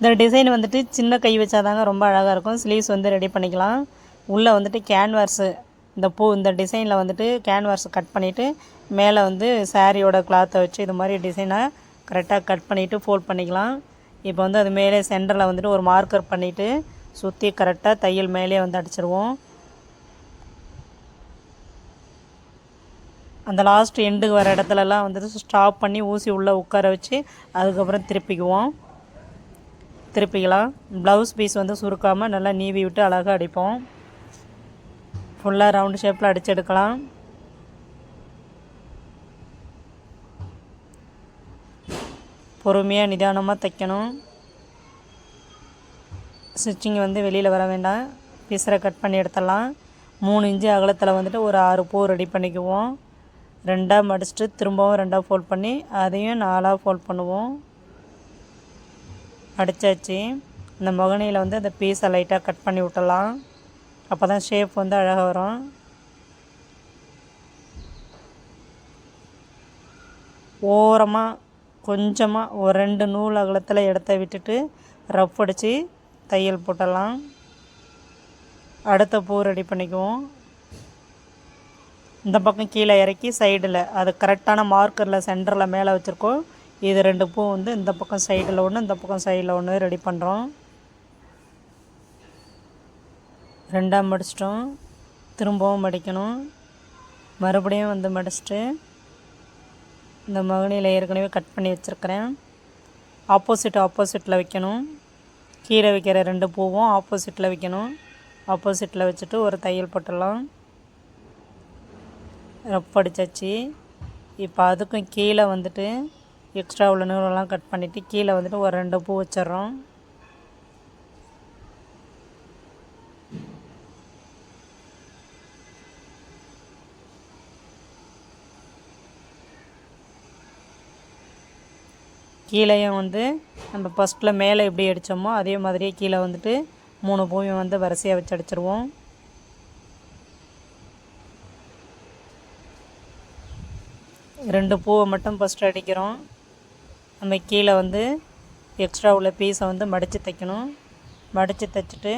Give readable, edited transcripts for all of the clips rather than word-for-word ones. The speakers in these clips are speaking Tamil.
இந்த டிசைன் வந்துட்டு சின்ன கை வச்சாதாங்க ரொம்ப அழகாக இருக்கும். ஸ்லீவ்ஸ் வந்து ரெடி பண்ணிக்கலாம். உள்ளே வந்துட்டு கேன்வாஸு இந்த டிசைனில் வந்துட்டு கேன்வாஸ் கட் பண்ணிவிட்டு மேலே வந்து சாரியோட கிளாத்தை வச்சு இது மாதிரி டிசைனாக கரெக்டாக கட் பண்ணிவிட்டு ஃபோல்ட் பண்ணிக்கலாம். இப்போ வந்து அது மேலே சென்டரில் வந்துட்டு ஒரு மார்க்கர் பண்ணிவிட்டு சுற்றி கரெக்டாக தையல் மேலே வந்து அடிச்சிருவோம். அந்த லாஸ்ட் எண்டுக்கு வர இடத்துலலாம் வந்துட்டு ஸ்டாப் பண்ணி ஊசி உள்ளே உட்கார வச்சு அதுக்கப்புறம் திருப்பிக்கலாம். ப்ளவுஸ் பீஸ் வந்து சுருக்காமல் நல்லா நீவி விட்டு அழகாக அடிப்போம். ஃபுல்லாக ரவுண்டு ஷேப்பில் அடித்து எடுக்கலாம். பொறுமையாக நிதானமாக தைக்கணும். ஸ்டிச்சிங் வந்து வெளியில் வர வேண்டாம். பீஸரை கட் பண்ணி எடுத்துடலாம். 3 இன்ச்சு அகலத்தில் வந்துட்டு ஒரு 6 பூ ரெடி பண்ணிக்குவோம். 2ஆக மடிச்சுட்டு திரும்பவும் 2ஆக ஃபோல்ட் பண்ணி அதையும் 4ஆக ஃபோல்ட் பண்ணுவோம். அடித்தாச்சு. இந்த முகனியில் வந்து அந்த பீஸை லைட்டாக கட் பண்ணி விட்டலாம். அப்போ தான் ஷேப் வந்து அழகாக வரும். ஓரமாக கொஞ்சமாக ஒரு 2 நூல் அகலத்தில் இடத்த விட்டுட்டு ரஃப் அடித்து தையல் போட்டலாம். அடுத்த பூ ரெடி பண்ணிக்குவோம். இந்த பக்கம் கீழே இறக்கி சைடில் அது கரெக்டான மார்க்கரில் சென்டரில் மேலே வச்சுருக்கோம். இது 2 பூ வந்து இந்த பக்கம் சைடில் ஒன்று இந்த பக்கம் சைடில் ஒன்று ரெடி பண்ணுறோம். 2ஆக மடிச்சிட்டோம். திரும்பவும் மடிக்கணும். மறுபடியும் வந்து மடிச்சுட்டு இந்த மகனியில் ஏற்கனவே கட் பண்ணி வச்சுருக்கிறேன். ஆப்போசிட்டில் வைக்கணும். கீழே வைக்கிற 2 பூவும் ஆப்போசிட்டில் வைக்கணும். ஆப்போசிட்டில் வச்சுட்டு ஒரு தையல் போட்டுடலாம். ரஃப் அடித்தாச்சு. இப்போ அதுக்கும் கீழே வந்துட்டு எக்ஸ்ட்ரா உள்ள நூலெல்லாம் கட் பண்ணிவிட்டு கீழே வந்துட்டு ஒரு 2 பூ வச்சிட்றோம். கீழேயும் வந்து நம்ம ஃபஸ்ட்டில் மேலே எப்படி அடித்தோமோ அதே மாதிரியே கீழே வந்துட்டு 3 பூவையும் வந்து வரிசையாக வச்சு அடிச்சிருவோம். ரெண்டு பூவை மட்டும் ஃபஸ்ட்டு அடிக்கிறோம். நம்ம கீழே வந்து எக்ஸ்ட்ரா உள்ள பீஸை வந்து மடித்து தைக்கணும். மடித்து தைச்சிட்டு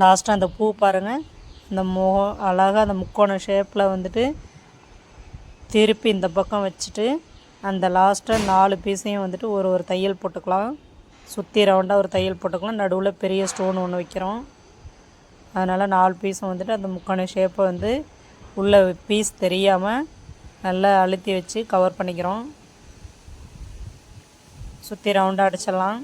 லாஸ்ட்டாக அந்த பூ பாருங்கள், இந்த முகம் அழகாக அந்த முக்கோண ஷேப்பில் வந்துட்டு திருப்பி இந்த பக்கம் வச்சுட்டு அந்த லாஸ்ட்டாக 4 பீஸையும் வந்துட்டு ஒரு தையல் போட்டுக்கலாம். சுற்றி ரவுண்டாக ஒரு தையல் போட்டுக்கலாம். நடுவில் பெரிய ஸ்டோன் ஒன்று வைக்கிறோம். அதனால் 4 பீஸும் வந்துட்டு அந்த முக்கோண ஷேப்பை வந்து உள்ள பீஸ் தெரியாமல் நல்லா அழுத்தி வச்சு கவர் பண்ணிக்கிறோம். சுற்றி ரவுண்டாக அடிச்சிடலாம்.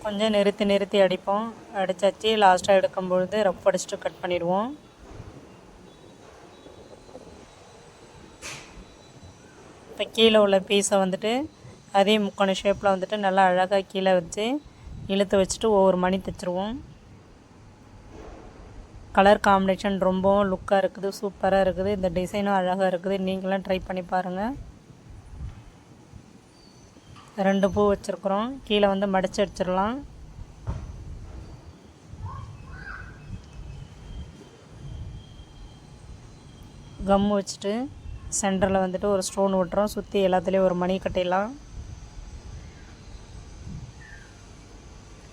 கொஞ்சம் நிறுத்தி அடிப்போம். அடித்தாச்சு. லாஸ்ட்டாக எடுக்கும்பொழுது ரஃப் அடிச்சுட்டு கட் பண்ணிடுவோம். இப்போ கீழே உள்ள பீஸை வந்துட்டு அதே முக்கோண ஷேப்பில் வந்துட்டு நல்லா அழகாக கீழே வச்சு இழுத்து வச்சுட்டு ஒவ்வொரு மணி தைச்சிருவோம். கலர் காம்பினேஷன் ரொம்பவும் லுக்காக இருக்குது, சூப்பராக இருக்குது. இந்த டிசைனும் அழகாக இருக்குது. நீங்களும் ட்ரை பண்ணி பாருங்கள். 2 பூ வச்சுருக்குறோம். கீழே வந்து மடித்து அடிச்சிடலாம். கம்மு வச்சுட்டு சென்டரில் வந்துட்டு ஒரு ஸ்டோன் விட்டுறோம். சுற்றி எல்லாத்துலேயும் ஒரு மணி கட்டிடலாம்.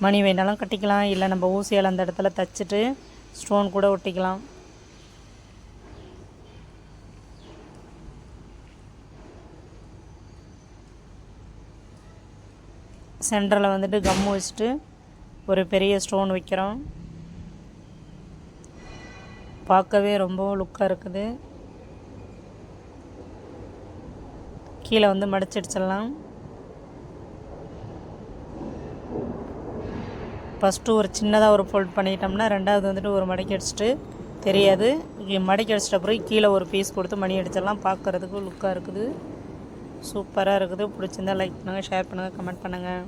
மணி வேணாலும் கட்டிக்கலாம், இல்லை நம்ம ஊசியால் அந்த இடத்துல தைச்சிட்டு ஸ்டோன் கூட ஒட்டிக்கலாம். சென்டரில் வந்துட்டு கம்மு வச்சுட்டு ஒரு பெரிய ஸ்டோன் வைக்கிறோம். பார்க்கவே ரொம்ப லுக்காக இருக்குது. கீழே வந்து மடிச்சு அடிச்சிடலாம். ஃபஸ்ட்டு ஒரு சின்னதாக ஒரு ஃபோல்ட் பண்ணிட்டோம்னா ரெண்டாவது வந்துட்டு ஒரு மடக்கி அடிச்சுட்டு தெரியாது. மடக்கி அடிச்சிட்ட பிறகு கீழே ஒரு பீஸ் கொடுத்து மணி அடிச்சிடலாம். பார்க்குறதுக்கு லுக்காக இருக்குது, சூப்பராக இருக்குது. பிடிச்சிருந்தா லைக் பண்ணுங்கள், ஷேர் பண்ணுங்கள், கமெண்ட் பண்ணுங்கள்.